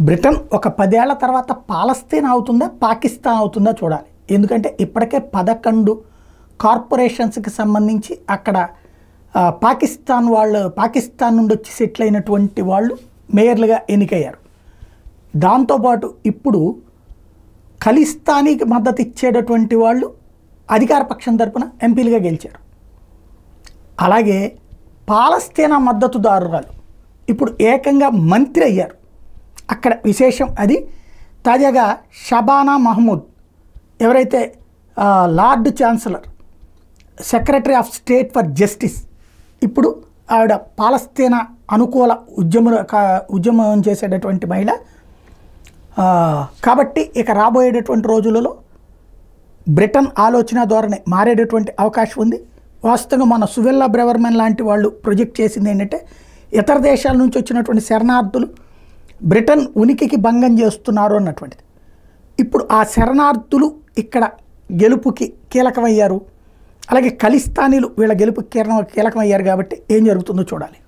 Britain ఒక 10 ఏళ్ల తర్వాత పాలస్తీన్ అవుతుందా పాకిస్తాన్ అవుతుందా చూడాలి. ఎందుకంటే ఇప్పటికే 11 కార్పొరేషన్స్కి సంబంధించి అక్కడ పాకిస్తాన్ నుండి వచ్చి సెటిల్ అయినటువంటి వాళ్ళు మేయర్లుగా ఎన్నికయ్యారు. దాంతోపాటు ఇప్పుడు ఖలిస్తానీకి మద్దతు ఇచ్చేటటువంటి వాళ్ళు అధికార పక్షం తరపున ఎంపీలుగా గెలిచారు. అలాగే పాలస్తీనా మద్దతుదారురాలు ఇప్పుడు ఏకంగా మంత్రి అయ్యారు. అక్కడ విశేషం అది. తాజాగా షబానా మహమూద్ ఎవరైతే lord chancellor, secretary of state for justice, ఇప్పుడు ఆవిడ పాలస్తీనా అనుకూల ఉద్యమం చేసేటటువంటి మహిళ కాబట్టి ఇక రాబోయేటటువంటి రోజులలో బ్రిటన్ ఆలోచన ధోరణి మారేటటువంటి అవకాశం ఉంది. వాస్తవంగా మన సువెల్లా బ్రెవర్మెన్ లాంటి వాళ్ళు ప్రొజెక్ట్ చేసింది ఏంటంటే ఇతర దేశాల నుంచి వచ్చినటువంటి శరణార్థులు బ్రిటన్ ఉనికికి భంగం చేస్తున్నారు అన్నటువంటిది. ఇప్పుడు ఆ శరణార్థులు ఇక్కడ గెలుపుకి కీలకమయ్యారు. అలాగే ఖలిస్తానీలు వీళ్ళ గెలుపుకి కీలకమయ్యారు. కాబట్టి ఏం జరుగుతుందో చూడాలి.